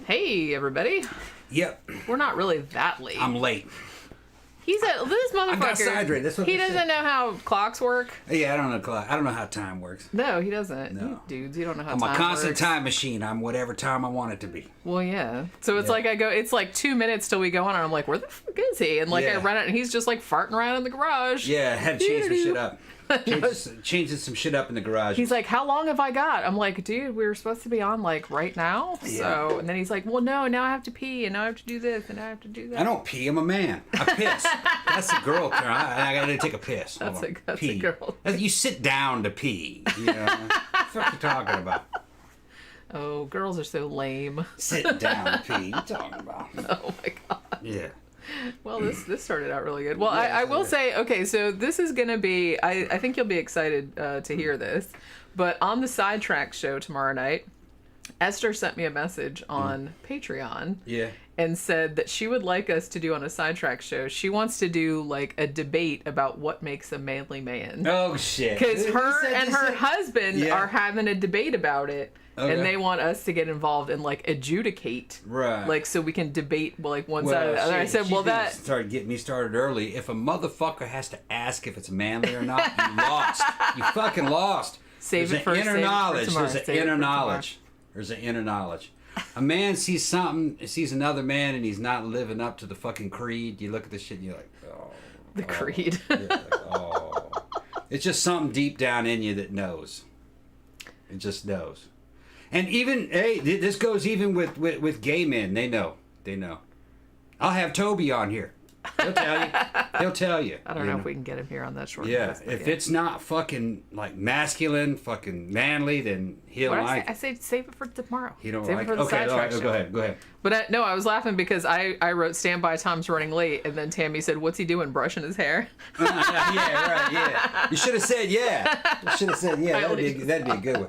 Hey, everybody. Yep. We're not really that late. I'm late. This motherfucker. I got sidetracked. That's what he doesn't know how clocks work. Yeah, I don't know clock. I don't know how time works. No, he doesn't. No. You dudes, you don't know how I'm time works. a constant time machine. I'm whatever time I want it to be. Well, yeah. So it's like it's like 2 minutes till we go on, and I'm like, where the fuck is he? And I run it, and he's just like farting around in the garage. Yeah, I had to change some shit up. Changing some shit up in the garage. He's like, how long have I got? I'm like, dude, we were supposed to be on like right now. Yeah. So, and then he's like, well, no, now I have to pee, and now I have to do this, and now I have to do that. I don't pee. I'm a man. I piss. That's a girl term. I gotta take a piss. That's a girl. You sit down to pee. You know? What the fuck are you talking about? Oh, girls are so lame. Sit down to pee. What are you talking about? Oh my god. Yeah. Well, this started out really good. Well, I will say, okay, so this is going to be, I think you'll be excited to hear this, but on the Sidetrack show tomorrow night, Esther sent me a message on Patreon and said that she would like us to do on a Sidetrack show. She wants to do like a debate about what makes a manly man. Oh, shit. Because her and her husband are having a debate about it. Okay. And they want us to get involved and like adjudicate, right? Like so we can debate like one side or the other. I said, well, that started getting me started early. If a motherfucker has to ask if it's manly or not, you lost. You fucking lost. Save it for inner knowledge. There's an inner knowledge. Tomorrow. There's an inner knowledge. A man sees something, sees another man, and he's not living up to the fucking creed. You look at this shit and you're like, oh. The creed. It's just something deep down in you that knows. It just knows. And even, hey, this goes even with gay men. They know. I'll have Toby on here. He'll tell you. I don't know if we can get him here on that short. Yeah, if it's not fucking like masculine, fucking manly, then he'll like. I say save it for tomorrow. He don't save like. It for the okay, all right, go ahead. But no, I was laughing because I wrote "Stand by, Tom's running late," and then Tammy said, "What's he doing? Brushing his hair?" Yeah. You should have said yeah. That'd be a good one.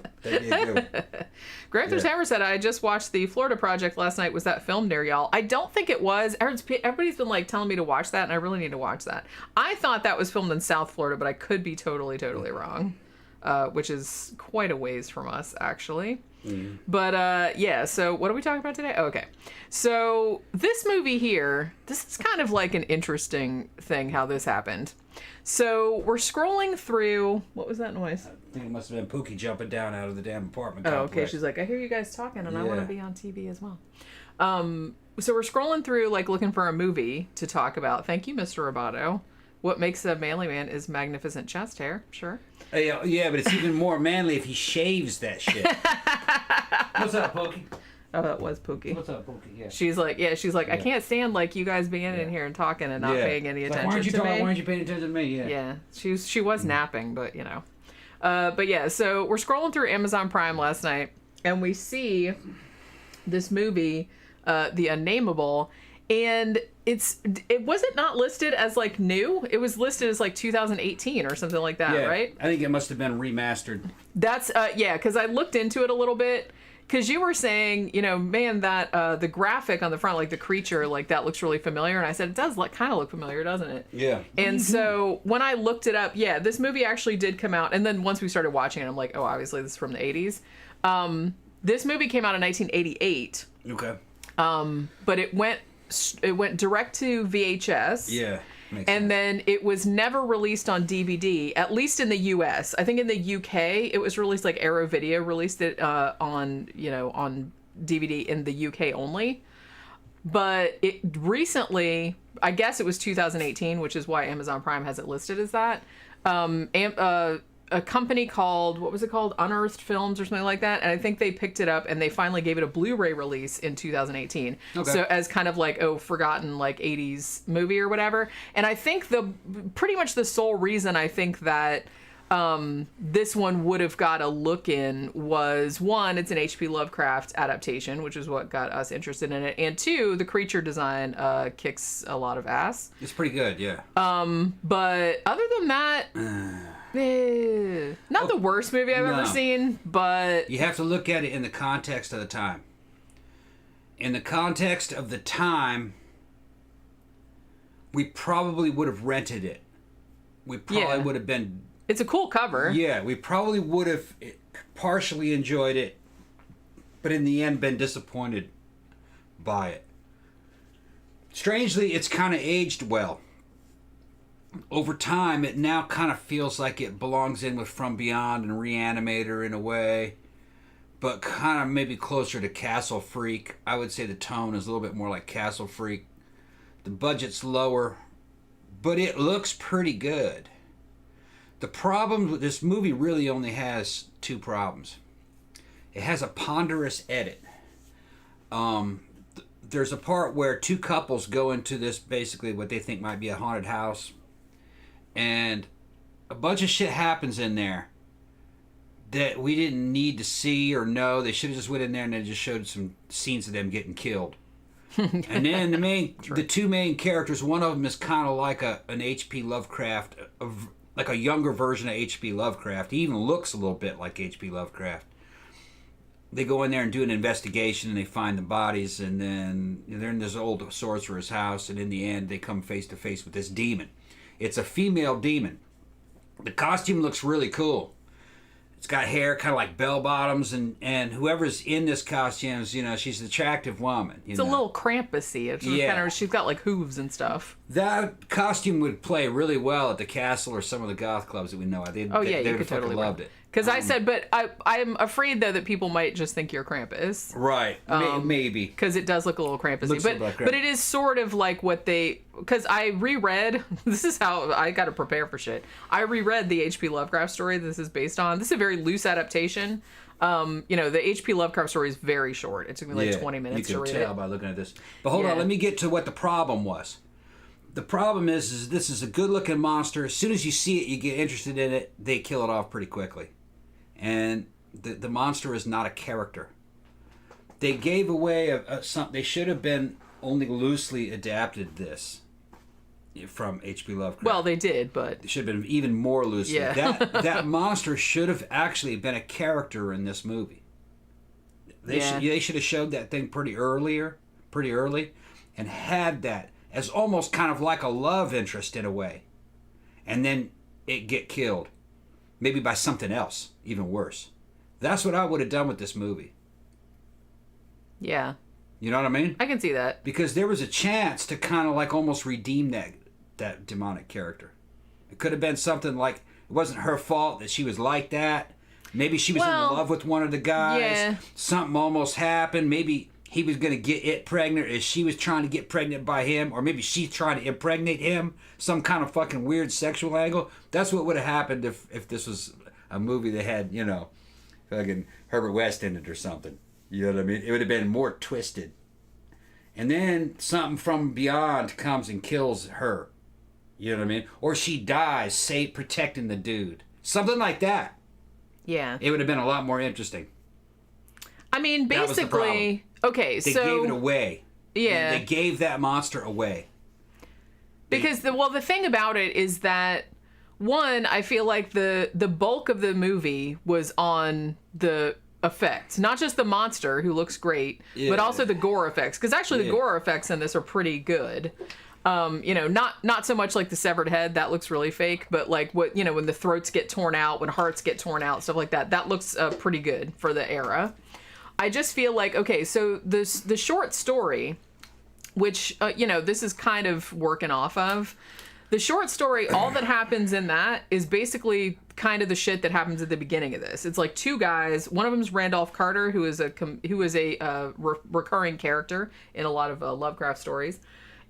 Gramthars Hammer said, I just watched the Florida Project last night. Was that filmed near y'all? I don't think it was. Everybody's been like telling me to watch that, and I really need to watch that. I thought that was filmed in South Florida, but I could be totally wrong, which is quite a ways from us, actually. Mm. But yeah, so what are we talking about today? Oh, okay. So this movie here, this is kind of like an interesting thing how this happened. So we're scrolling through, what was that noise? I think it must have been Pookie jumping down out of the damn apartment complex. complex. Okay, she's like, I hear you guys talking and I want to be on TV as well. So we're scrolling through like looking for a movie to talk about. Thank you, Mr. Roboto. What makes a manly man is magnificent chest hair. Sure. Yeah, but it's even more manly if he shaves that shit. What's up, Pookie? Oh, that was Pookie. What's up, Pookie? Yeah. She's like, I can't stand like you guys being in here and talking and not paying any attention to me. Why aren't you paying attention to me? Yeah. She was napping, but you know. But yeah, so we're scrolling through Amazon Prime last night and we see this movie, The Unnamable, and it wasn't not listed as like new. It was listed as like 2018 or something like that, right? I think it must have been remastered. That's because I looked into it a little bit. Because you were saying, you know, man, that the graphic on the front, like the creature, like that looks really familiar. And I said, it does kind of look familiar, doesn't it? Yeah. And so when I looked it up, this movie actually did come out. And then once we started watching it, I'm like, oh, obviously this is from the 80s. This movie came out in 1988. Okay. But it went direct to VHS. Yeah. And then it was never released on DVD, at least in the US. I think in the UK it was released, like Arrow Video released it on DVD in the UK only. But it recently, I guess it was 2018, which is why Amazon Prime has it listed as that. A company called, what was it called? Unearthed Films or something like that. And I think they picked it up and they finally gave it a Blu-ray release in 2018. Okay. So as kind of like, forgotten like 80s movie or whatever. And I think pretty much the sole reason I think that this one would have got a look in was, one, it's an H.P. Lovecraft adaptation, which is what got us interested in it. And two, the creature design kicks a lot of ass. It's pretty good, yeah. But other than that... not the worst movie I've ever seen, but... You have to look at it in the context of the time. in the context of the time, we probably would have rented it. We probably would have been... It's a cool cover. Yeah, we probably would have partially enjoyed it, but in the end been disappointed by it. Strangely, it's kind of aged well. Over time, it now kind of feels like it belongs in with From Beyond and Reanimator in a way, but kind of maybe closer to Castle Freak. I would say the tone is a little bit more like Castle Freak. The budget's lower, but it looks pretty good. The problem with this movie really only has two problems. It has a ponderous edit. There's a part where two couples go into this, basically what they think might be a haunted house, and a bunch of shit happens in there that we didn't need to see or know. They should have just went in there and they just showed some scenes of them getting killed. And then the two main characters, one of them is kind of like an H.P. Lovecraft, like a younger version of H.P. Lovecraft. He even looks a little bit like H.P. Lovecraft. They go in there and do an investigation, and they find the bodies, and then they're in this old sorcerer's house, and in the end, they come face to face with this demon. It's a female demon. The costume looks really cool. It's got hair kind of like bell bottoms, and whoever's in this costume, she's an attractive woman. It's a little Krampus-y. It's kind of, she's got like hooves and stuff. That costume would play really well at the castle or some of the goth clubs that we know. They you could totally loved it. Because I said, but I'm afraid though that people might just think you're Krampus. Right. Maybe. Because it does look a little Krampus-y. But it is sort of like what they... Because I reread... This is how I got to prepare for shit. I reread the H.P. Lovecraft story this is based on. This is a very loose adaptation. The H.P. Lovecraft story is very short. It took me like 20 minutes to read it. You can tell by looking at this. But hold on, let me get to what the problem was. The problem is this is a good-looking monster. As soon as you see it, you get interested in it. They kill it off pretty quickly. And the monster is not a character. They gave away something. They should have been only loosely adapted this from H.P. Lovecraft. Well, they did, but... It should have been even more loosely. Yeah. That monster should have actually been a character in this movie. They should have showed that thing pretty early, and had that as almost kind of like a love interest in a way. And then it get killed. Maybe by something else, even worse. That's what I would have done with this movie. Yeah. You know what I mean? I can see that. Because there was a chance to kind of like almost redeem that demonic character. It could have been something like, it wasn't her fault that she was like that. Maybe she was in love with one of the guys. Yeah. Something almost happened. Maybe he was going to get it pregnant as she was trying to get pregnant by him. Or maybe she's trying to impregnate him. Some kind of fucking weird sexual angle. That's what would have happened if this was a movie that had, fucking Herbert West in it or something. You know what I mean? It would have been more twisted. And then something from beyond comes and kills her. You know what I mean? Or she dies, protecting the dude. Something like that. Yeah. It would have been a lot more interesting. I mean, basically... Okay, they gave it away. Yeah. They gave that monster away. Because the thing about it is that, one, I feel like the bulk of the movie was on the effects. Not just the monster, who looks great, but also the gore effects. Because actually the gore effects in this are pretty good. Not so much like the severed head, that looks really fake, but like what, when the throats get torn out, when hearts get torn out, stuff like that, that looks pretty good for the era. I just feel like, okay, so the short story, which, this is kind of working off of, the short story, all that happens in that is basically kind of the shit that happens at the beginning of this. It's like two guys. One of them is Randolph Carter, who is a recurring character in a lot of Lovecraft stories.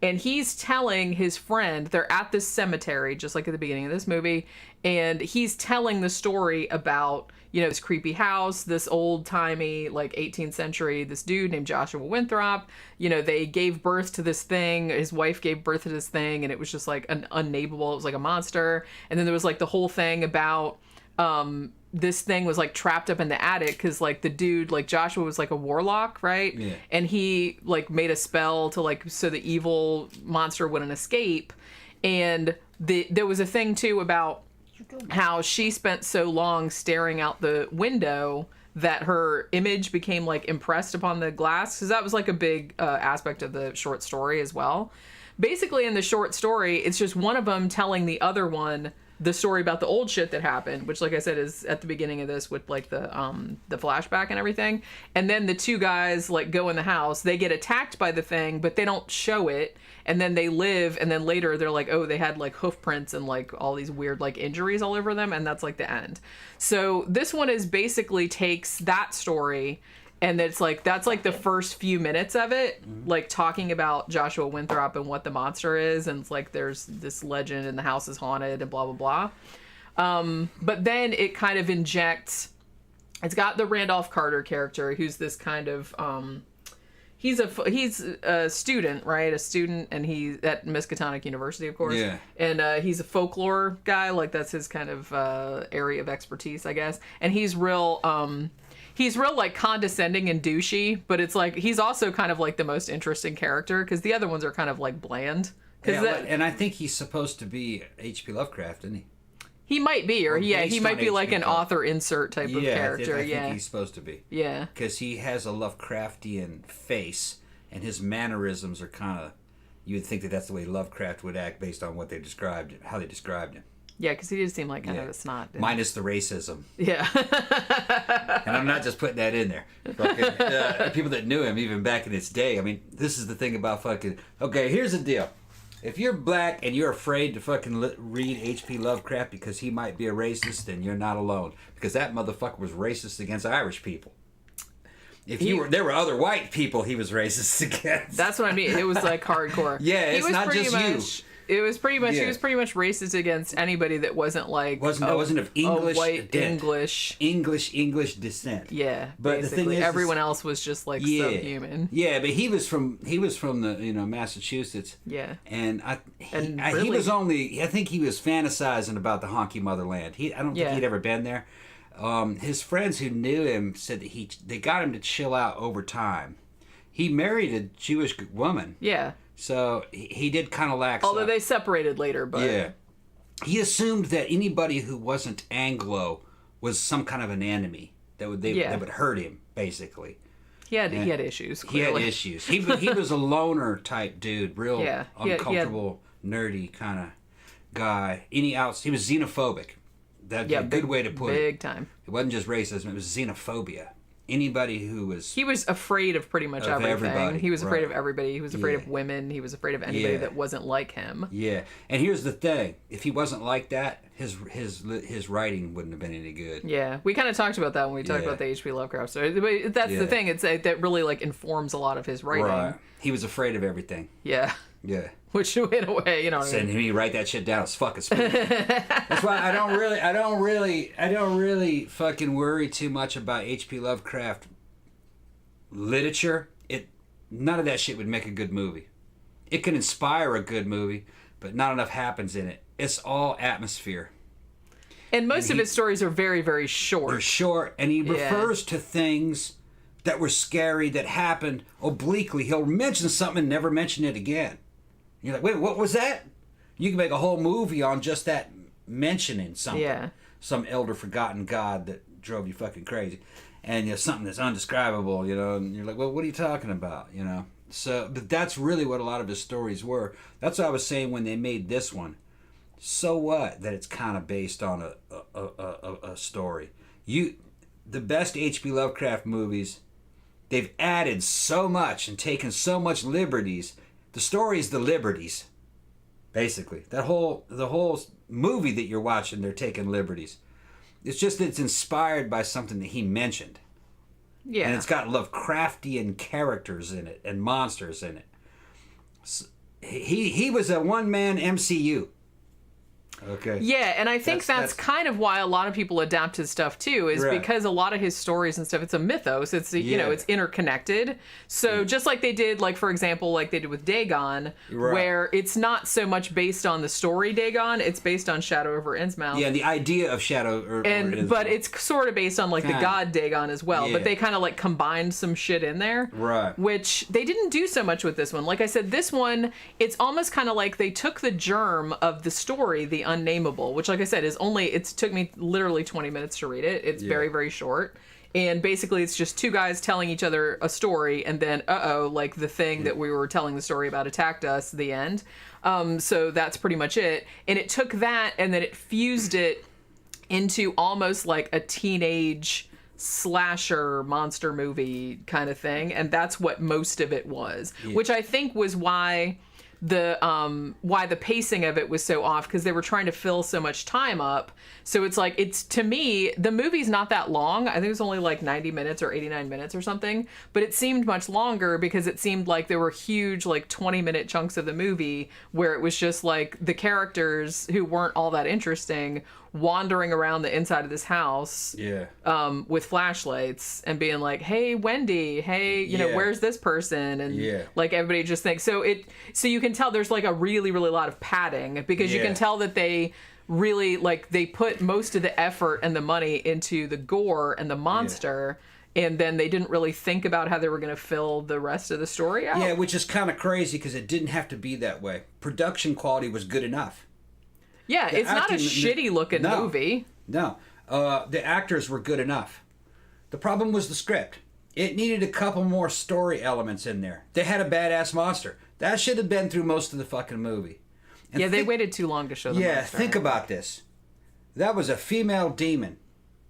And he's telling his friend, they're at this cemetery, just like at the beginning of this movie, and he's telling the story about, this creepy house, this old-timey, like, 18th century, this dude named Joshua Winthrop, they gave birth to this thing, his wife gave birth to this thing, and it was just, like, unnameable, it was like a monster, and then there was, like, the whole thing about, this thing was, like, trapped up in the attic, because, like, the dude, like, Joshua was, like, a warlock, right? Yeah. And he, like, made a spell to, like, so the evil monster wouldn't escape, and there was a thing, too, about how she spent so long staring out the window that her image became like impressed upon the glass, because that was like a big aspect of the short story as well. Basically, in the short story, it's just one of them telling the other one the story about the old shit that happened, which, like I said, is at the beginning of this with like the flashback and everything. And then the two guys like go in the house, they get attacked by the thing, but they don't show it. And then they live, and then later they're like, oh, they had like hoof prints and like all these weird like injuries all over them, and that's like the end. So this one is basically takes that story, and it's like that's like the first few minutes of it, like talking about Joshua Winthrop and what the monster is, and it's like there's this legend and the house is haunted and blah blah blah. But then it kind of injects. It's got the Randolph Carter character, who's this kind of he's a student, right? A student, and he's at Miskatonic University, of course. Yeah. And he's a folklore guy, like that's his kind of area of expertise, I guess. And he's real like condescending and douchey, but it's like he's also kind of like the most interesting character, because the other ones are kind of like bland. And I think he's supposed to be H.P. Lovecraft, isn't he? He might be, or he might be like an author insert type of character. I think he's supposed to be. Yeah. Because he has a Lovecraftian face, and his mannerisms are kind of. You would think that that's the way Lovecraft would act based on what they described, how they described him. Yeah, because he did seem like kind of a snot. Minus the racism. Yeah. And I'm not just putting that in there. Fucking, people that knew him even back in its day. I mean, this is the thing about fucking. Okay, here's the deal. If you're black and you're afraid to fucking read H.P. Lovecraft because he might be a racist, then you're not alone. Because that motherfucker was racist against Irish people. There were other white people he was racist against. That's what I mean. It was like hardcore. Yeah, it's not just you. It was pretty much. He was pretty much racist against anybody that wasn't like wasn't of English white English descent. Yeah, but basically. The thing is, everyone else was just like subhuman. Yeah, but he was from the Massachusetts. Yeah, and he was only. I think he was fantasizing about the honky motherland. I don't think he'd ever been there. His friends who knew him said that they got him to chill out over time. He married a Jewish woman. Yeah. So he did kind of lax. Although they separated later, but yeah, he assumed that anybody who wasn't Anglo was some kind of an enemy that would hurt him. Basically, he had issues. Clearly. He had issues. He was a loner type dude, real uncomfortable, nerdy kind of guy. He was xenophobic. That'd be a good way to put it. Big time. It wasn't just racism; it was xenophobia. Anybody who was... He was afraid of pretty much everything. Everybody. He was afraid of everybody. He was afraid of women. He was afraid of anybody that wasn't like him. Yeah. And here's the thing. If he wasn't like that, his writing wouldn't have been any good. Yeah. We kind of talked about that when we talked about the H.P. Lovecraft story. But that's the thing. It's that really like informs a lot of his writing. Right. He was afraid of everything. Yeah. Yeah. Which in a way, Sending me write that shit down is fucking spooky. That's why I don't really fucking worry too much about H.P. Lovecraft literature. None of that shit would make a good movie. It can inspire a good movie, but not enough happens in it. It's all atmosphere. And most of his stories are very, very short. They're short, and he refers to things that were scary that happened obliquely. He'll mention something and never mention it again. You're like, wait, what was that? You can make a whole movie on just that mentioning something. Yeah. Some elder forgotten god that drove you fucking crazy. And something that's undescribable, and you're like, well, what are you talking about, So, but that's really what a lot of his stories were. That's what I was saying when they made this one. So what that it's kind of based on a story. The best H.P. Lovecraft movies, they've added so much and taken so much liberties. The story is the liberties, basically. The whole movie that you're watching, they're taking liberties. It's just that it's inspired by something that he mentioned. Yeah. And it's got Lovecraftian characters in it and monsters in it. So he was a one-man MCU. Okay. Yeah, and I think that's kind of why a lot of people adapt his stuff too, is because a lot of his stories and stuff, it's a mythos. It's it's interconnected. So just like they did, like for example, like they did with Dagon, where it's not so much based on the story Dagon, it's based on Shadow over Innsmouth. Yeah, the idea of Shadow over Innsmouth. But it's sort of based on like the god Dagon as well. Yeah. But they kind of like combined some shit in there. Right. Which they didn't do so much with this one. Like I said, this one, it's almost kind of like they took the germ of the story, the Unnamable, which like I said it took me literally 20 minutes to read it. It's very, very short. And basically it's just two guys telling each other a story, and then like the thing that we were telling the story about attacked us, the end. So that's pretty much it. And it took that and then it fused it into almost like a teenage slasher monster movie kind of thing, and that's what most of it was, which I think was why the pacing of it was so off, because they were trying to fill so much time up. So it's like, it's, to me, the movie's not that long. I think it was only like 90 minutes or 89 minutes or something, but it seemed much longer because it seemed like there were huge like 20-minute chunks of the movie where it was just like the characters who weren't all that interesting wandering around the inside of this house with flashlights and being like, hey Wendy, hey, you know, where's this person? And like everybody just thinks so you can tell there's like a really lot of padding, because you can tell that they really like they put most of the effort and the money into the gore and the monster, and then they didn't really think about how they were going to fill the rest of the story out. Yeah, which is kind of crazy because it didn't have to be that way. Production quality was good enough. Yeah, it's not a shitty looking movie. No. The actors were good enough. The problem was the script. It needed a couple more story elements in there. They had a badass monster. That should have been through most of the fucking movie. And they waited too long to show the monster. Yeah, think about this. That was a female demon.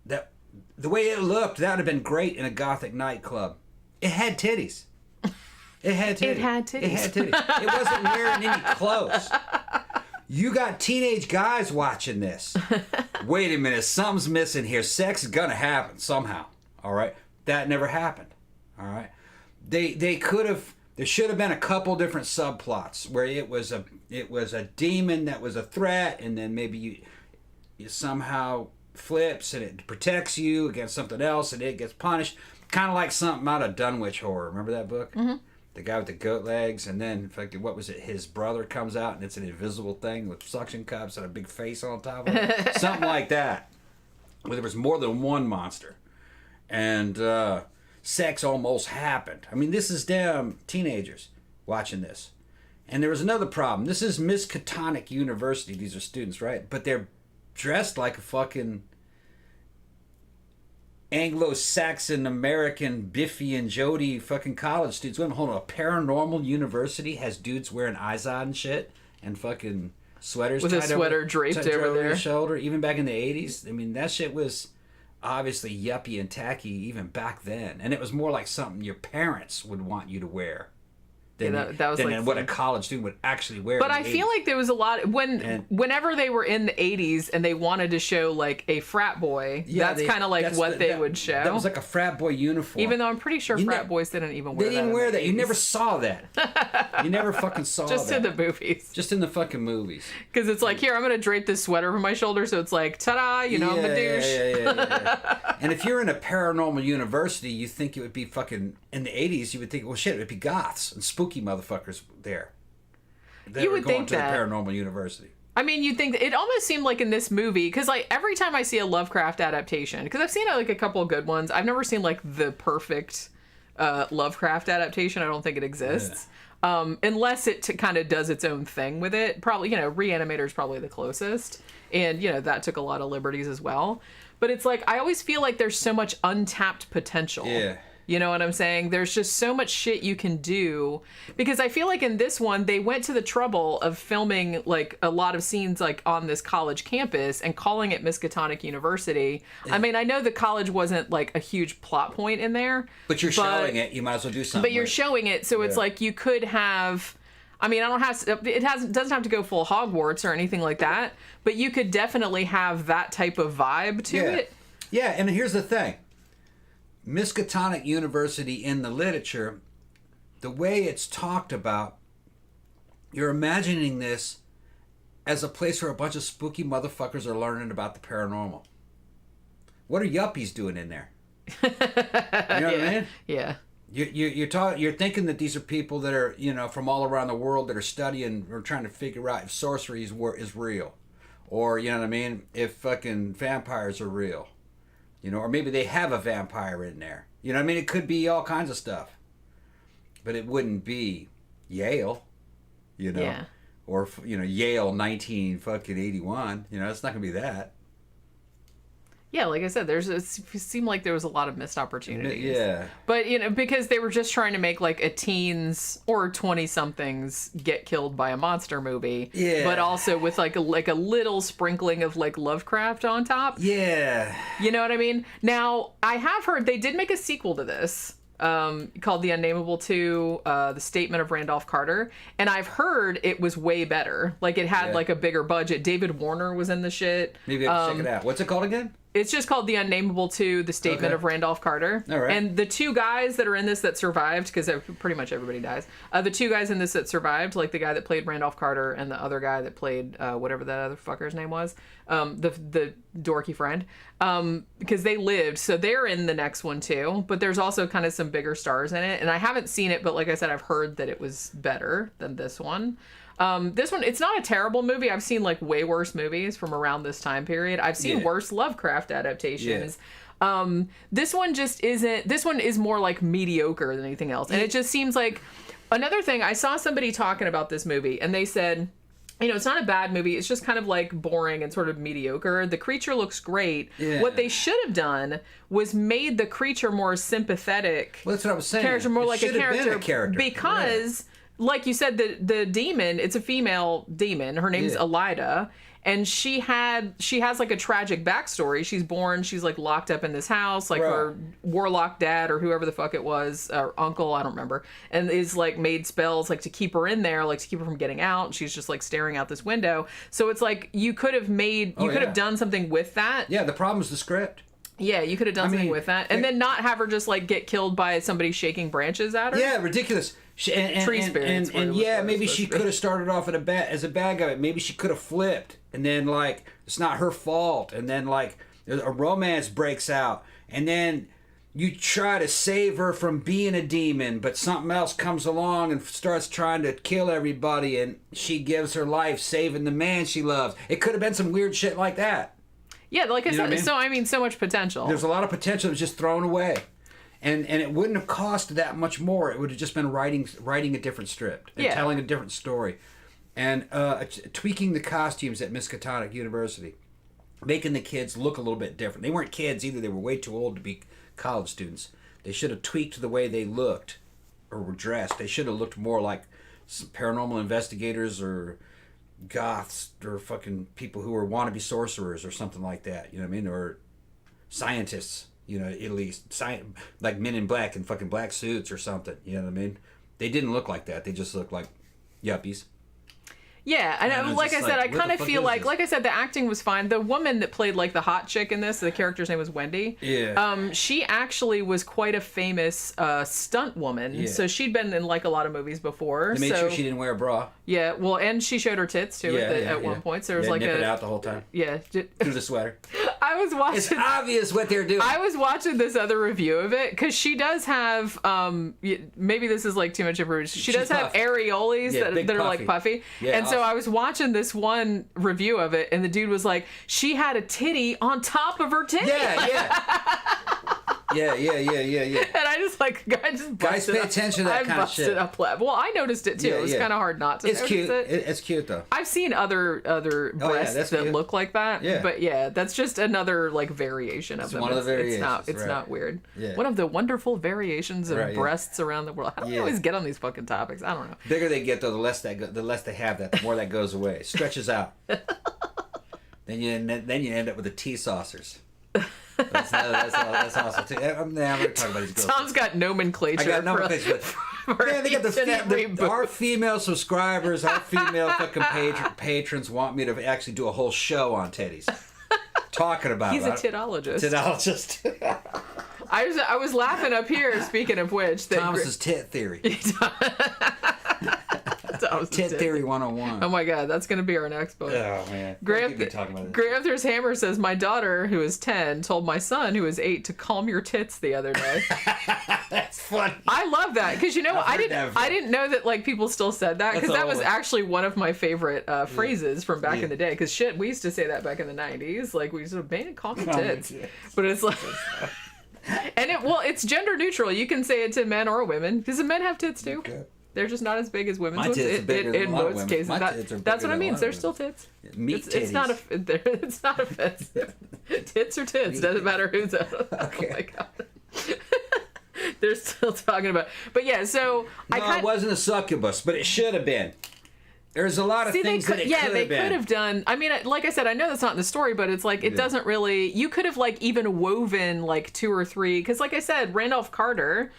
The way it looked, that would have been great in a gothic nightclub. It had titties. It had titties. It wasn't wearing any clothes. You got teenage guys watching this. Wait a minute, something's missing here. Sex is gonna happen somehow. All right, that never happened. All right, they could have. There should have been a couple different subplots where it was a demon that was a threat, and then maybe you somehow flips and it protects you against something else, and it gets punished. Kind of like something out of Dunwich Horror. Remember that book? Mm-hmm. The guy with the goat legs, and then what was it? His brother comes out, and it's an invisible thing with suction cups and a big face on top of it. Something like that. Where there was more than one monster, and sex almost happened. I mean, this is damn teenagers watching this, and there was another problem. This is Miskatonic University. These are students, right? But they're dressed like a fucking Anglo-Saxon American Biffy and Jody fucking college students. Wait, hold on. A paranormal university has dudes wearing eyes on and shit and fucking sweaters with a sweater draped over their shoulder. Even back in the 80s, I mean, that shit was obviously yuppie and tacky even back then, and it was more like something your parents would want you to wear than what a college student would actually wear. But I feel like there was a lot whenever they were in the 80s and they wanted to show like a frat boy. Yeah, that's kind of like what they would show. That was like a frat boy uniform. Even though I'm pretty sure frat boys didn't even wear that. They didn't wear that. You never saw that. You never fucking saw Just that. in the movies. Just in the fucking movies. Because it's like, here, I'm going to drape this sweater over my shoulder, so it's like, ta-da, I'm a douche. Yeah. And if you're in a paranormal university, you think it would be fucking, in the 80s, you would think, well, shit, it would be goths and spooky motherfuckers there. You would think that. To the paranormal university. I mean, you'd think that it almost seemed like in this movie, because like every time I see a Lovecraft adaptation, because I've seen like a couple of good ones, I've never seen like the perfect Lovecraft adaptation. I don't think it exists. Yeah. Unless it kind of does its own thing with it. Probably, Reanimator is probably the closest. And, that took a lot of liberties as well. But it's like, I always feel like there's so much untapped potential. Yeah. You know what I'm saying? There's just so much shit you can do. Because I feel like in this one, they went to the trouble of filming like a lot of scenes like on this college campus and calling it Miskatonic University. I mean, I know the college wasn't like a huge plot point in there. But you're showing it. You might as well do something. But you're showing it. So it's like you could have... I mean, doesn't have to go full Hogwarts or anything like that. But you could definitely have that type of vibe to it. Yeah, and here's the thing. Miskatonic University in the literature, the way it's talked about, you're imagining this as a place where a bunch of spooky motherfuckers are learning about the paranormal. What are yuppies doing in there? You know what I mean? Yeah. You're thinking that these are people that are, from all around the world that are studying or trying to figure out if sorcery is real. Or, you know what I mean? If fucking vampires are real. Or maybe they have a vampire in there. You know what I mean? It could be all kinds of stuff. But it wouldn't be Yale, Yeah. Or, Yale 1981. It's not going to be that. Yeah, like I said, it seemed like there was a lot of missed opportunities. Yeah. But, because they were just trying to make, like, a teens or 20-somethings get killed by a monster movie. Yeah. But also with, like a little sprinkling of, like, Lovecraft on top. Yeah. You know what I mean? Now, I have heard they did make a sequel to this. Called The Unnamable 2, The Statement of Randolph Carter. And I've heard it was way better. Like, it had, like, a bigger budget. David Warner was in the shit. Maybe I have to check it out. What's it called again? It's just called The Unnamable 2, The Statement of Randolph Carter. All right. And the two guys that are in this that survived, because pretty much everybody dies, the two guys in this that survived, like the guy that played Randolph Carter and the other guy that played whatever that other fucker's name was, the dorky friend, because they lived, so they're in the next one too, but there's also kind of some bigger stars in it, and I haven't seen it, but like I said, I've heard that it was better than this one. This one, it's not a terrible movie. I've seen like way worse movies from around this time period. I've seen worse Lovecraft adaptations. This one just isn't. This one is more like mediocre than anything else. And it just seems like another thing. I saw somebody talking about this movie and they said, it's not a bad movie. It's just kind of like boring and sort of mediocre. The creature looks great. Yeah. What they should have done was made the creature more sympathetic. Well, that's what I was saying. Character more it like a character. Because, like you said, the demon, it's a female demon. Her name's Elida. And she has like a tragic backstory. She's born, she's like locked up in this house, like her warlock dad or whoever the fuck it was, or uncle, I don't remember, and is like made spells like to keep her in there, like to keep her from getting out. And she's just like staring out this window. So it's like you could have have done something with that. Yeah, the problem is the script. Yeah, you could have done something with that, and then not have her just like get killed by somebody shaking branches at her. Yeah, ridiculous. Tree spirits. And maybe she could have started off as a bad guy. Maybe she could have flipped, and then like it's not her fault, and then like a romance breaks out, and then you try to save her from being a demon, but something else comes along and starts trying to kill everybody, and she gives her life saving the man she loves. It could have been some weird shit like that. Yeah, like I said, so much potential. There's a lot of potential that was just thrown away. And it wouldn't have cost that much more. It would have just been writing a different script and telling a different story. And tweaking the costumes at Miskatonic University. Making the kids look a little bit different. They weren't kids either. They were way too old to be college students. They should have tweaked the way they looked or were dressed. They should have looked more like some paranormal investigators or goths or fucking people who were wannabe sorcerers or something like that. You know what I mean? Or scientists. At least like Men in Black in fucking black suits or something. You know what I mean? They didn't look like that. They just looked like yuppies. Yeah, and like I said, I kind of feel like I said, the acting was fine. The woman that played like the hot chick in this, the character's name was Wendy. Yeah. She actually was quite a famous stunt woman. Yeah. So she'd been in like a lot of movies before. They made sure she didn't wear a bra. Yeah, well, and she showed her tits too at one point. So there was like nip it out the whole time. Yeah. Through the sweater. I was watching. It's obvious what they're doing. I was watching this other review of it because she does have. Maybe this is like too much of her. She does have areoles that are like puffy. Yeah, and so I was watching this one review of it, and the dude was like, "She had a titty on top of her titty." Yeah. Yeah. And I just guys pay attention to that kind of shit. Well, I noticed it too. It was kind of hard not to. It's cute. It. It's cute though. I've seen other breasts that look like that. Yeah. But that's just another like variation of them. One of the variations. It's not weird. Yeah. One of the wonderful variations of breasts around the world. How do we always get on these fucking topics? I don't know. The bigger they get though, the less they have that, the more that goes away. It stretches out. Then you end up with the tea saucers. That's awesome too. I'm going to talk about these girls. Tom's got nomenclature. I got nomenclature. They got our female subscribers, our female fucking patrons want me to actually do a whole show on titties. Talking about He's a titologist. I was laughing up here, speaking of which. Thomas's tit theory. Tit Theory 101. Oh my god, that's going to be our next book. Oh man. Gramthars Hammer says, my daughter, who is 10, told my son, who is 8, to calm your tits the other day. That's funny. I love that, because I didn't know that like people still said that, because that was actually one of my favorite phrases from back in the day, because shit, we used to say that back in the 90s. Like, we used to say, calm your tits. But it's like... And it's gender neutral. You can say it to men or women, because the men have tits too. Okay. They're just not as big as women's My ones. tits are bigger than In a lot of most women's. cases, My tits are that's bigger what I than a mean. lot of They're women's. still tits. Meat It's not a. It's not offensive. Tits are tits. Doesn't matter who's. Okay. Oh my god. They're still talking about. But yeah, so it wasn't a succubus, but it should have been. There's a lot of things that it could have been. Yeah, they could have done. I mean, like I said, I know that's not in the story, but it's like it doesn't really. You could have like even woven like 2 or 3, because like I said, Randolph Carter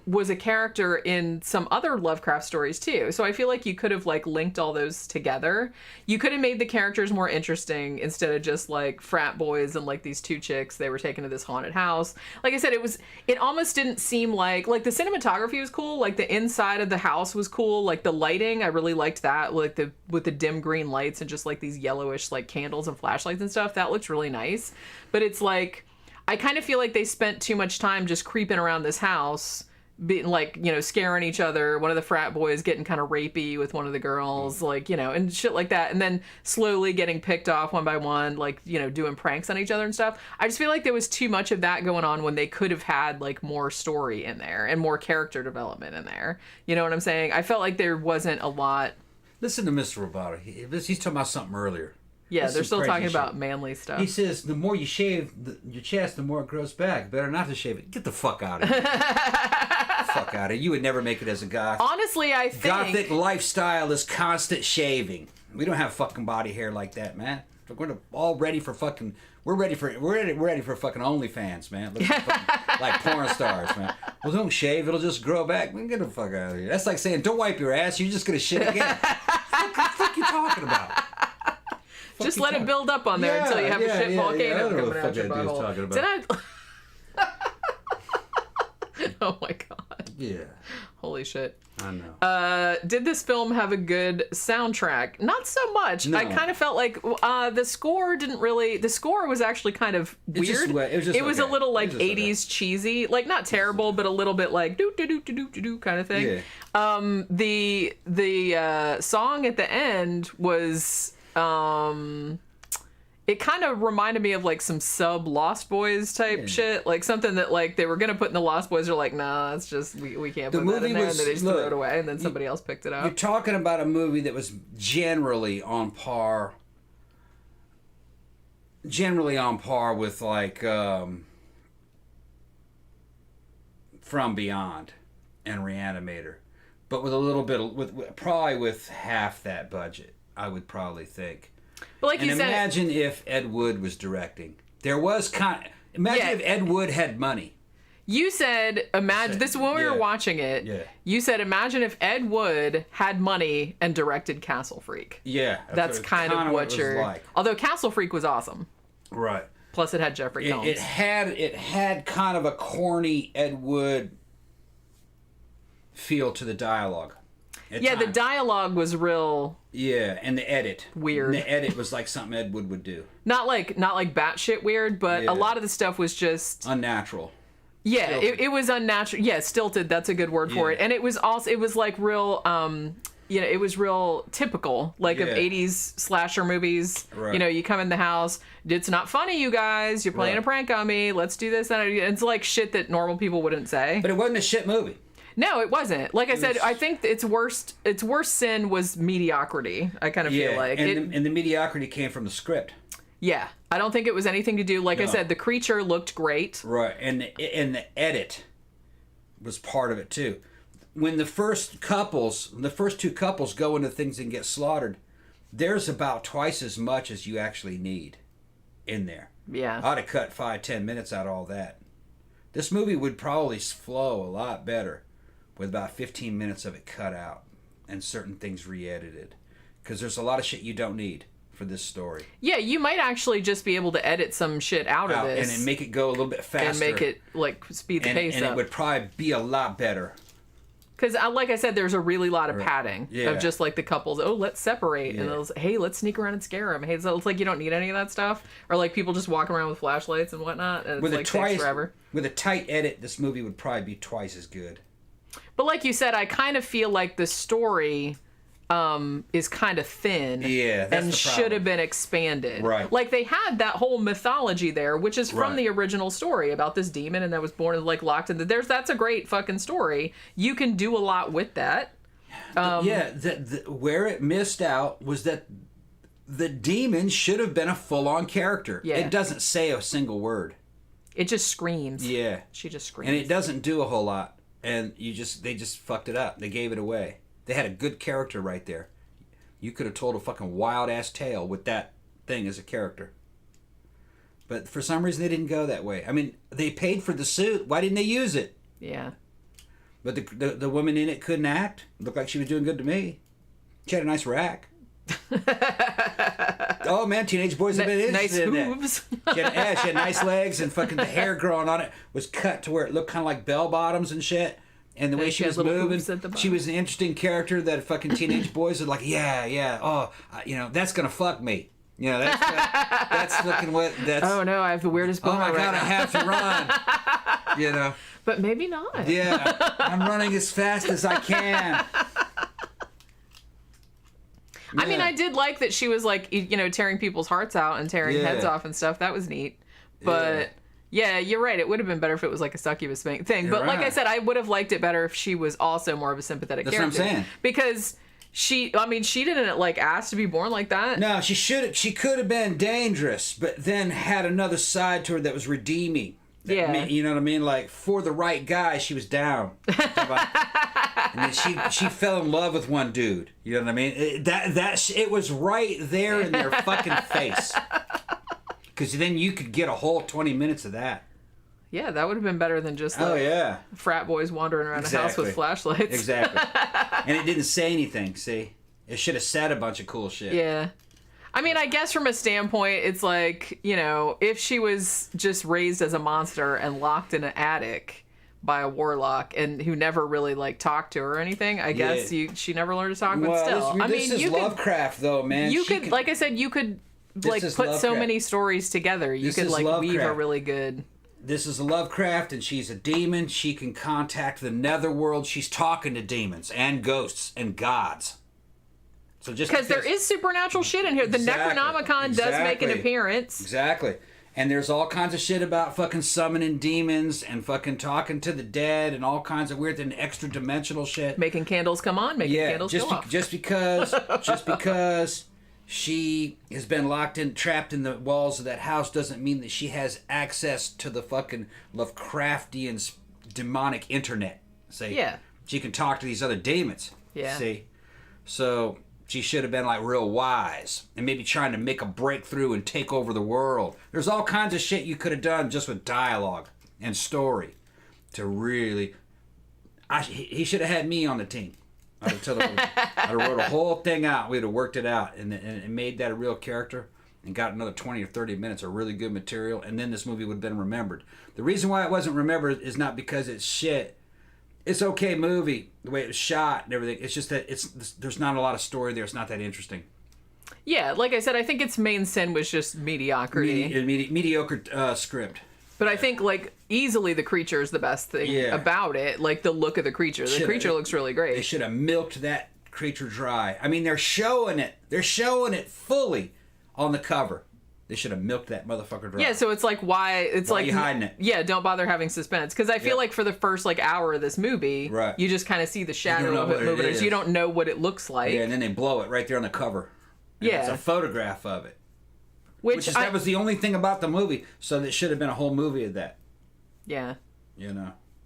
was a character in some other Lovecraft stories too. So I feel like you could have like linked all those together. You could have made the characters more interesting instead of just like frat boys and like these 2 chicks they were taken to this haunted house. Like I said, it almost didn't seem like the cinematography was cool, like the inside of the house was cool, like the lighting, I really liked that, like with the dim green lights and just like these yellowish like candles and flashlights and stuff. That looks really nice. But it's like I kind of feel like they spent too much time just creeping around this house, being like, scaring each other. One of the frat boys getting kind of rapey with one of the girls, like, and shit like that. And then slowly getting picked off one by one, like, doing pranks on each other and stuff. I just feel like there was too much of that going on when they could have had like more story in there and more character development in there. You know what I'm saying? I felt like there wasn't a lot. Listen to Mr. Roboto. He's talking about something earlier. Yeah, they're still talking about manly stuff. He says the more you shave your chest, the more it grows back. Better not to shave it. Get the fuck out of here. Fuck out of here. You would never make it as a goth. Honestly, I think Gothic lifestyle is constant shaving. We don't have fucking body hair like that, man. We're all ready for fucking. We're ready for fucking OnlyFans, man. Like porn stars, man. Well, don't shave; it'll just grow back. Man, get the fuck out of here. That's like saying, don't wipe your ass; you're just gonna shit again. What the fuck you talking about? Just let it build up on there until you have a shit volcano coming out your butthole. Did I? Oh my god. Yeah. Holy shit. I know. Did this film have a good soundtrack? Not so much. No. I kind of felt like the score didn't really. The score was actually kind of weird. It was a little like 80s cheesy, like not terrible, but a little bit like do do do do do do kind of thing. Yeah. The song at the end was. It kind of reminded me of like some sub Lost Boys type shit, like something that like they were gonna put in the Lost Boys. Are like, nah, that's just we can't put that in there, and then they just threw it away, and then somebody else picked it up. You're talking about a movie that was generally on par with like From Beyond and Reanimator, but with a little bit probably with half that budget. I would probably think. But like you said, imagine if Ed Wood was directing. Imagine if Ed Wood had money. You said, imagine this when we were watching it. Yeah. You said, imagine if Ed Wood had money and directed Castle Freak. Yeah, that's kind of what you're. Like. Although Castle Freak was awesome. Right. Plus, it had Jeffrey Combs. It had kind of a corny Ed Wood feel to the dialogue. The dialogue was real. Yeah, and the edit. Weird. And the edit was like something Ed Wood would do. Not like batshit weird, but a lot of the stuff was just unnatural. Yeah, it was unnatural. Yeah, stilted. That's a good word for it. And it was like real. It was real typical, like of 80s slasher movies. Right. You come in the house. It's not funny, you guys. You're playing a prank on me. Let's do this. And it's like shit that normal people wouldn't say. But it wasn't a shit movie. No, it wasn't. Like I said, I think its worst sin was mediocrity. I kind of feel like. And the mediocrity came from the script. Yeah. I don't think it was anything to do. Like I said, the creature looked great. Right. And the edit was part of it too. When the first two couples go into things and get slaughtered, there's about twice as much as you actually need in there. Yeah. I'd have cut 5-10 minutes out of all that. This movie would probably flow a lot better with about 15 minutes of it cut out and certain things re-edited. Because there's a lot of shit you don't need for this story. Yeah, you might actually just be able to edit some shit out of this. And make it go a little bit faster. And make it, like, speed the pace up. And it would probably be a lot better. Because, like I said, there's a really lot of padding of just, like, the couples, let's separate. Yeah. And it was, hey, let's sneak around and scare them. Hey, so it's like you don't need any of that stuff. Or, like, people just walking around with flashlights and whatnot. And takes forever. With a tight edit, this movie would probably be twice as good. But like you said, I kind of feel like the story is kind of thin. Yeah, that's and the should problem. have been expanded. Right. Like they had that whole mythology there, which is from Right. the original story about this demon and that was born and like locked in the. That's a great fucking story. You can do a lot with that. Where it missed out was that the demon should have been a full-on character. Yeah. It doesn't say a single word. It just screams. Yeah. She just screams. And it doesn't do a whole lot. And they just fucked it up. They gave it away. They had a good character right there. You could have told a fucking wild-ass tale with that thing as a character. But for some reason, they didn't go that way. I mean, they paid for the suit. Why didn't they use it? Yeah. But the woman in it couldn't act. Looked like she was doing good to me. She had a nice rack. Oh man, teenage boys have been interested nice in hooves. that. She had nice legs and fucking the hair growing on it was cut to where it looked kind of like bell bottoms and shit. And the way she had was little moving, hooves at the bottom. she was an interesting character that fucking teenage boys are like, yeah, oh, that's gonna fuck me. That's looking what that's. Oh no, I have the weirdest Oh boner my right god, now. I have to run. But maybe not. Yeah, I'm running as fast as I can. I mean, I did like that she was like, tearing people's hearts out and tearing heads off and stuff. That was neat. But yeah, you're right. It would have been better if it was like a succubus thing. But like I said, I would have liked it better if she was also more of a sympathetic character. That's what I'm saying. Because she didn't like ask to be born like that. No, she could have been dangerous, but then had another side to her that was redeeming. You know what I mean? Like, for the right guy, she was down. And then she fell in love with one dude. You know what I mean? It was right there in their fucking face. Because then you could get a whole 20 minutes of that. Yeah, that would have been better than just frat boys wandering around a house with flashlights. Exactly. And it didn't say anything, see? It should have said a bunch of cool shit. Yeah. I mean, I guess from a standpoint, it's like, if she was just raised as a monster and locked in an attic by a warlock and who never really like talked to her or anything, I guess she never learned to talk, but still. This is Lovecraft though, man. You could, like I said, you could like put so many stories together. You could like weave a really good. This is a Lovecraft and she's a demon. She can contact the netherworld. She's talking to demons and ghosts and gods. So just because there is supernatural shit in here. The Necronomicon does make an appearance. Exactly. And there's all kinds of shit about fucking summoning demons and fucking talking to the dead and all kinds of weird and extra dimensional shit. Making candles come on, candles go off. Just because she has been trapped in the walls of that house doesn't mean that she has access to the fucking Lovecraftian demonic internet. See? Yeah. She can talk to these other demons. Yeah. See? So she should have been like real wise and maybe trying to make a breakthrough and take over the world. There's all kinds of shit you could have done just with dialogue and story to really. He should have had me on the team. I'd have wrote a whole thing out. We'd have worked it out and made that a real character and got another 20 or 30 minutes of really good material, and then this movie would have been remembered. The reason why it wasn't remembered is not because it's shit. It's okay movie, the way it was shot and everything. It's just that there's not a lot of story there. It's not that interesting. Yeah, like I said, I think its main sin was just mediocrity. Mediocre script. But I think, like, easily the creature is the best thing about it. Like, the look of the creature. The creature looks really great. They should have milked that creature dry. I mean, they're showing it. They're showing it fully on the cover. They should have milked that motherfucker dry. Yeah, so it's like, why are you hiding it? Yeah, don't bother having suspense. Because I feel like for the first, like, hour of this movie, you just kind of see the shadow of it moving. So you don't know what it looks like. Yeah, and then they blow it right there on the cover. And it's a photograph of it. That was the only thing about the movie, so there should have been a whole movie of that. Yeah.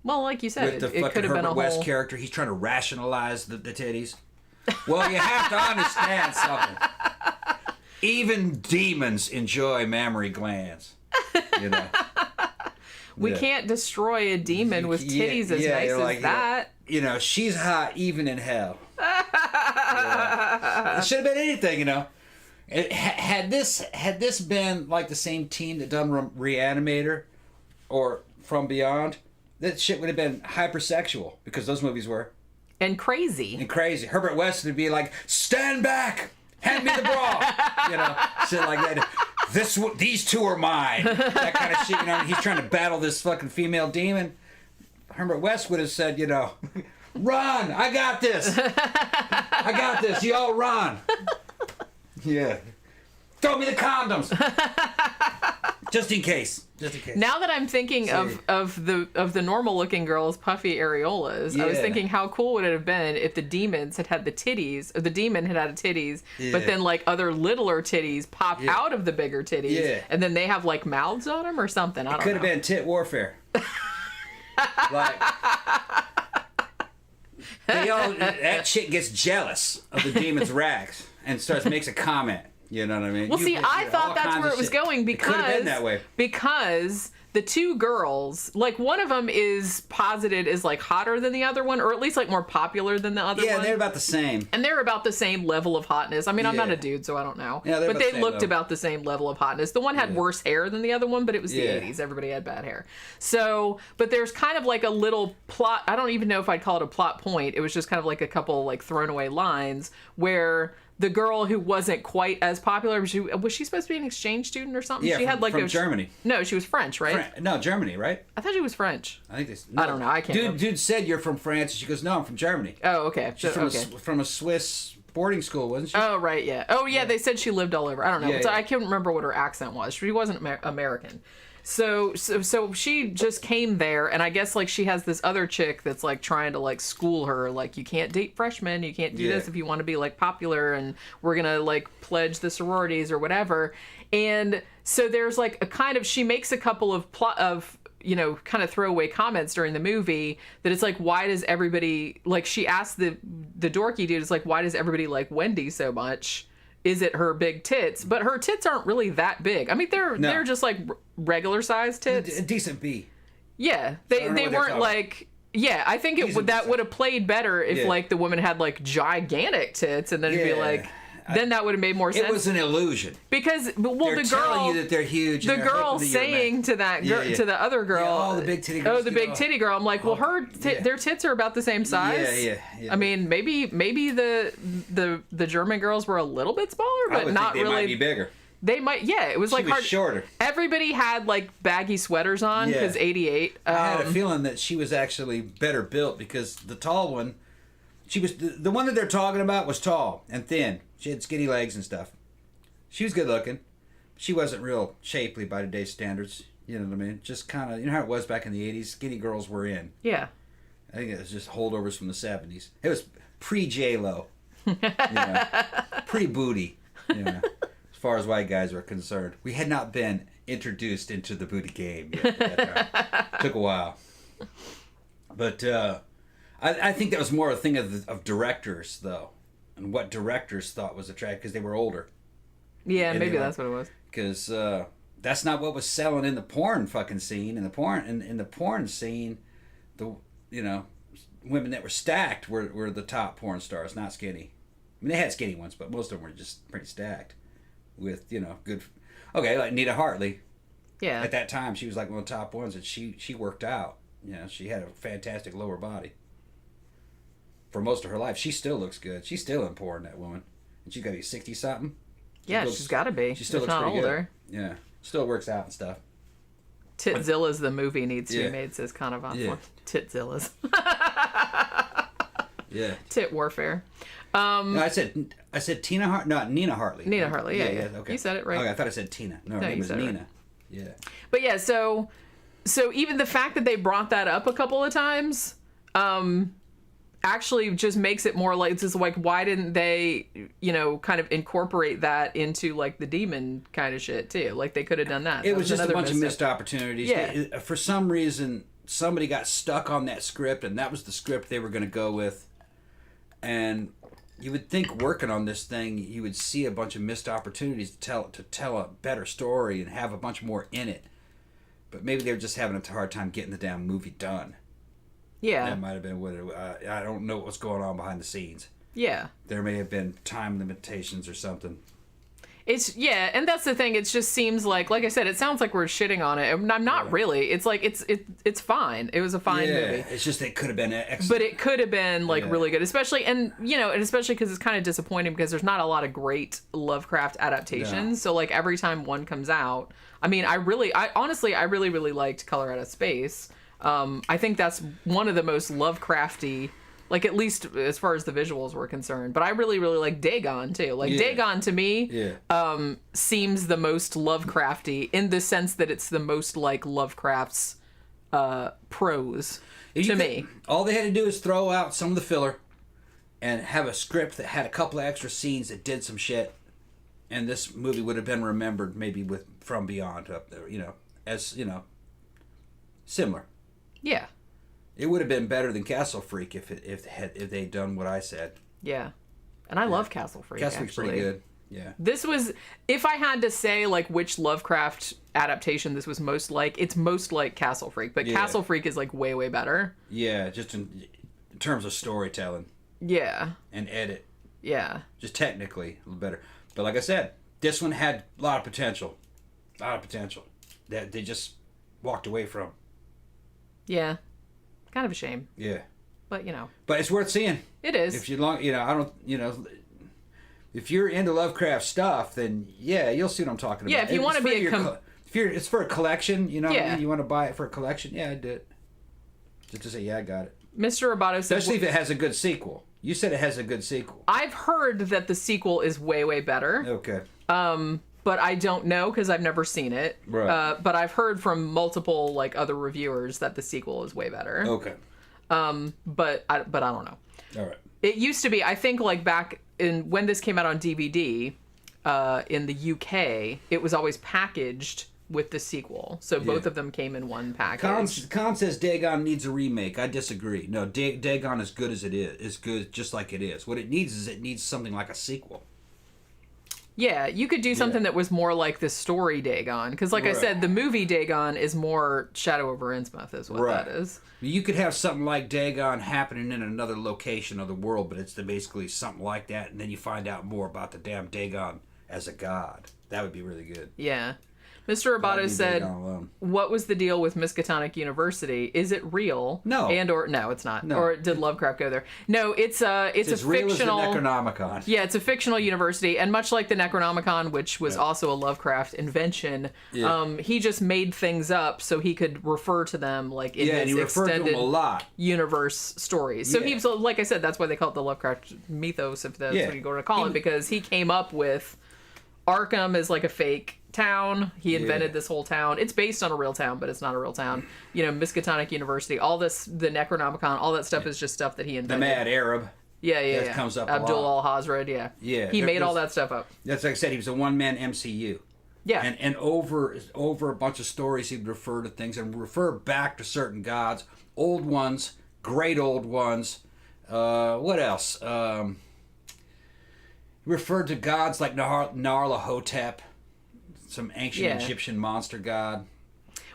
Well, like you said, with the it could have been a Herbert West whole character, he's trying to rationalize the titties. Well, you have to understand something. Even demons enjoy mammary glands. We can't destroy a demon with titties as nice as that. She's hot even in hell. It should have been anything, Had this been like the same team that done Reanimator or From Beyond, that shit would have been hypersexual because those movies were. And crazy. Herbert West would be like, stand back, hand me the bra, shit like that. These two are mine. That kind of shit, He's trying to battle this fucking female demon. Herbert West would have said, run, I got this. I got this. You all run. Yeah. Throw me the condoms. Just in case. Now that I'm thinking of the normal looking girls, puffy areolas, I was thinking how cool would it have been if the demons had the titties, or the demon had titties, but then like other littler titties pop out of the bigger titties, and then they have like mouths on them or something. I don't know. Could have been tit warfare. Like, that chick gets jealous of the demon's rags and makes a comment. You know what I mean? Well, I thought that's where it was going because it could have been that way. Because the two girls, like one of them is posited as like hotter than the other one, or at least like more popular than the other one. Yeah, they're about the same. And they're about the same level of hotness. I mean, I'm not a dude, so I don't know. Yeah, but they looked about the same level of hotness. The one had worse hair than the other one, but it was the 80s. Everybody had bad hair. So, but there's kind of like a little plot. I don't even know if I'd call it a plot point. It was just kind of like a couple like thrown away lines where the girl who wasn't quite as popular, was she supposed to be an exchange student or something? Yeah, she had like from Germany. No, she was French, right? No, Germany, right? I thought she was French. I think I don't know. I can't remember. Dude said you're from France. And she goes, no, I'm from Germany. Oh, okay. She's from a Swiss boarding school, wasn't she? Oh, right, yeah. Oh, yeah, they said she lived all over. I don't know. I can't remember what her accent was. She wasn't American. So she just came there, and I guess like she has this other chick that's like trying to like school her, like you can't date freshmen, you can't do this if you want to be like popular, and we're gonna like pledge the sororities or whatever. And so there's like a kind of, she makes a couple of kind of throwaway comments during the movie that it's like, why does everybody, like she asked the dorky dude, it's like, why does everybody like Wendy so much? Is it her big tits? But her tits aren't really that big. I mean, they're just like regular sized tits. A decent B. Yeah, they weren't like. Yeah, I think that would have played better if like the woman had like gigantic tits, and then it'd be like. Then that would have made more sense. It was an illusion. Because they're the girl telling you that they're huge. The girl saying to that girl, to the other girl, oh, the big titty girl. Oh, the big titty girl. I'm like, well, their tits are about the same size. Yeah. I mean, maybe the German girls were a little bit smaller, but not really. They might be bigger. They might, It was like hard. Shorter. Everybody had like baggy sweaters on because 88. I had a feeling that she was actually better built because the tall one, she was the one that they're talking about was tall and thin. She had skinny legs and stuff. She was good looking. She wasn't real shapely by today's standards. You know what I mean? Just kind of, you know how it was back in the 80s? Skinny girls were in. Yeah. I think it was just holdovers from the 70s. It was pre-J-Lo. Pre-booty. As far as white guys were concerned. We had not been introduced into the booty game yet at that time. Took a while. But I think that was more a thing of directors, though. And what directors thought was attractive because they were older. Yeah, maybe that's what it was. Because that's not what was selling in the porn fucking scene. In the porn scene, women that were stacked were the top porn stars, not skinny. I mean, they had skinny ones, but most of them were just pretty stacked with good. Okay, like Nita Hartley. Yeah. At that time, she was like one of the top ones, and she worked out. She had a fantastic lower body. For most of her life, she still looks good. She's still in porn, that woman. And she's got to be 60-something. Yeah, she's got to be. She still looks pretty older. Good. Yeah. Still works out and stuff. Titzilla's the movie needs to be made, says Canavan. Titzilla's. Yeah. Tit warfare. No, I said Tina Hart. No, Nina Hartley. Nina Hartley, yeah. Okay. You said it right. Okay, I thought I said Tina. No, her name was Nina. Right. Yeah. But yeah, so even the fact that they brought that up a couple of times, actually just makes it more like, it's just like, why didn't they, kind of incorporate that into like the demon kind of shit too? Like they could have done that. It was just a bunch of missed opportunities. Yeah. For some reason, somebody got stuck on that script, and that was the script they were going to go with. And you would think working on this thing, you would see a bunch of missed opportunities to tell a better story and have a bunch more in it. But maybe they were just having a hard time getting the damn movie done. Yeah. That might have been what it, I don't know what's going on behind the scenes. Yeah. There may have been time limitations or something. And that's the thing. It just seems like I said, it sounds like we're shitting on it. I'm not really. It's like it's fine. It was a fine movie. It's just it could have been excellent. But it could have been really good, especially especially because it's kind of disappointing because there's not a lot of great Lovecraft adaptations. No. So like every time one comes out, I mean, I honestly really liked Color Out of Space. I think that's one of the most Lovecrafty Like, at least as far as the visuals were concerned. But I really, really like Dagon, too. Like, Dagon, to me, seems the most Lovecrafty in the sense that it's the most like Lovecraft's prose to me. All they had to do is throw out some of the filler and have a script that had a couple of extra scenes that did some shit. And this movie would have been remembered maybe with From Beyond up there, as, similar. Yeah. It would have been better than Castle Freak if they'd done what I said. Yeah. And I love Castle Freak, Castle Freak's pretty good. Yeah. This was, if I had to say, like, which Lovecraft adaptation this was most like, it's most like Castle Freak. But Castle Freak is, like, way, way better. Yeah, just in terms of storytelling. Yeah. And edit. Yeah. Just technically a little better. But like I said, this one had a lot of potential. A lot of potential. That they just walked away from. Yeah. Kind of a shame. Yeah. But, But it's worth seeing. It is. If if you're into Lovecraft stuff, then you'll see what I'm talking about. Yeah, if you want to be it's for a collection, you want to buy it for a collection, I did it. Just to say, I got it. Mr. Roboto said, especially if it has a good sequel. You said it has a good sequel. I've heard that the sequel is way, way better. Okay. But I don't know because I've never seen it. Right. But I've heard from multiple other reviewers that the sequel is way better. Okay. But I don't know. All right. It used to be, I think, back in when this came out on DVD in the UK, it was always packaged with the sequel. So both of them came in one package. Con says Dagon needs a remake. I disagree. No, Dagon is good as it is good just like it is. What it needs something like a sequel. Yeah, you could do something that was more like the story Dagon. Because I said, the movie Dagon is more Shadow over Innsmouth is what that is. You could have something like Dagon happening in another location of the world, but it's basically something like that, and then you find out more about the damn Dagon as a god. That would be really good. Yeah. Mr. Roboto said, what was the deal with Miskatonic University? Is it real? No. No, it's not. No. Or did Lovecraft go there? No, it's a fictional... real as the Necronomicon. Yeah, it's a fictional university, and much like the Necronomicon, which was also a Lovecraft invention, he just made things up so he could refer to them in his extended universe stories. So he was, like I said, that's why they call it the Lovecraft mythos, if that's what you're going to call it, because he came up with Arkham as a fake town. He invented this whole town. It's based on a real town, but it's not a real town. Miskatonic University, all this, the Necronomicon, all that stuff is just stuff that he invented. The Mad Arab. Yeah. Comes up Abdul al-Hazred, Yeah. He made all that stuff up. That's like I said, he was a one-man MCU. Yeah. And over a bunch of stories, he'd refer to things and refer back to certain gods. Old ones, great old ones. What else? He referred to gods like Nyarlathotep, some ancient Egyptian monster god.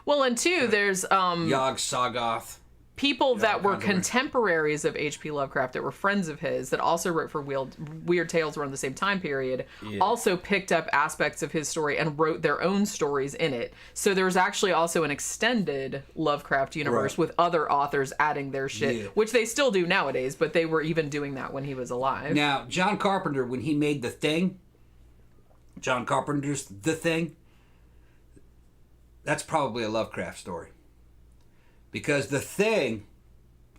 Well, and there's Yog-Sothoth. People that were contemporaries of H.P. Lovecraft that were friends of his that also wrote for Weird Tales around the same time period also picked up aspects of his story and wrote their own stories in it. So there's actually also an extended Lovecraft universe with other authors adding their shit, which they still do nowadays, but they were even doing that when he was alive. Now, John Carpenter, when he made The Thing, John Carpenter's The Thing, that's probably a Lovecraft story. Because The Thing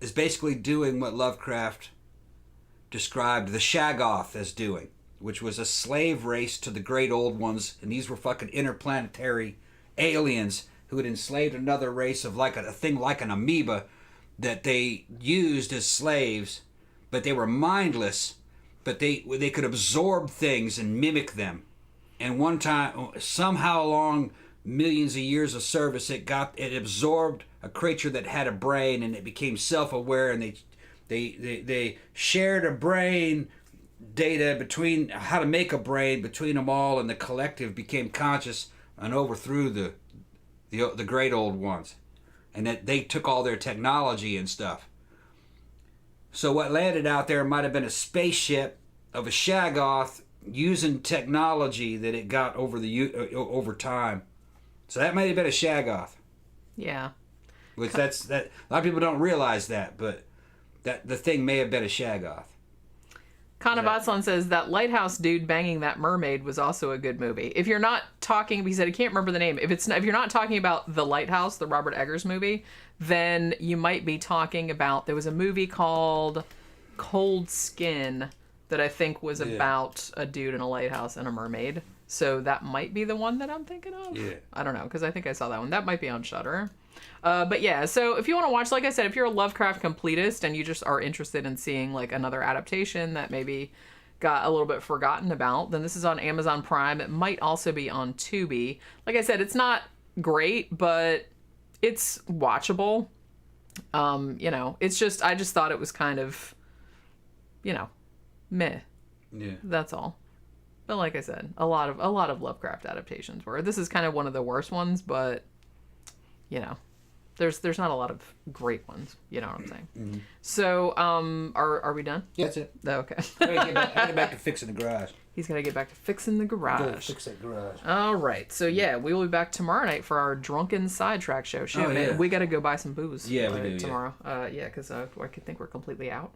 is basically doing what Lovecraft described the Shaggoth as doing, which was a slave race to the Great Old Ones, and these were fucking interplanetary aliens who had enslaved another race of a thing like an amoeba that they used as slaves, but they were mindless, but they could absorb things and mimic them. And one time, somehow along millions of years of service, it absorbed a creature that had a brain, and it became self-aware, and they shared a brain data between how to make a brain between them all, and the collective became conscious and overthrew the great old ones, and that they took all their technology and stuff. So what landed out there might have been a spaceship of a Shaggoth using technology that it got over time. So that might have been a Shaggoth. Yeah. Which that a lot of people don't realize that, but that the thing may have been a Shaggoth. Kanavatsan says that lighthouse dude banging that mermaid was also a good movie. If you're not talking, he said he can't remember the name. If you're not talking about The Lighthouse, the Robert Eggers movie, then you might be talking about, there was a movie called Cold Skin that I think was about a dude in a lighthouse and a mermaid. So that might be the one that I'm thinking of. Yeah. I don't know, because I think I saw that one. That might be on Shudder. But yeah, so if you want to watch, like I said, if you're a Lovecraft completist and you just are interested in seeing like another adaptation that maybe got a little bit forgotten about, then this is on Amazon Prime. It might also be on Tubi. Like I said, it's not great, but it's watchable. You know, it's just, I just thought it was kind of, you know, meh. Yeah. That's all. But like I said, a lot of Lovecraft adaptations were. This is kind of one of the worst ones, but you know, there's not a lot of great ones. You know what I'm saying? Mm-hmm. So, are we done? Yeah, that's it. Okay. I gotta get back to fixing the garage. He's gonna get back to fixing the garage. Gotta fix that garage. All right. So yeah, we will be back tomorrow night for our drunken sidetrack show. Shoot, man, we got to go buy some booze. Yeah, we do tomorrow. Yeah, because I could think we're completely out.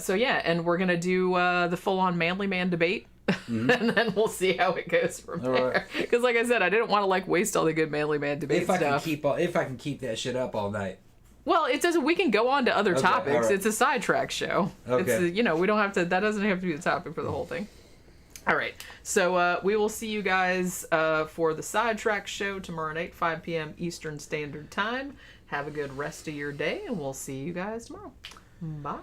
So yeah, and we're gonna do the full-on manly man debate, and then we'll see how it goes from there. Because like I said, I didn't want to like waste all the good manly man debate stuff. If I can keep that shit up all night. Well, it doesn't. We can go on to other topics. Right. It's a sidetrack show. Okay. It's, you know, we don't have to. That doesn't have to be the topic for the whole thing. All right. So we will see you guys for the sidetrack show tomorrow night, 5 p.m. Eastern Standard Time. Have a good rest of your day, and we'll see you guys tomorrow. Bye.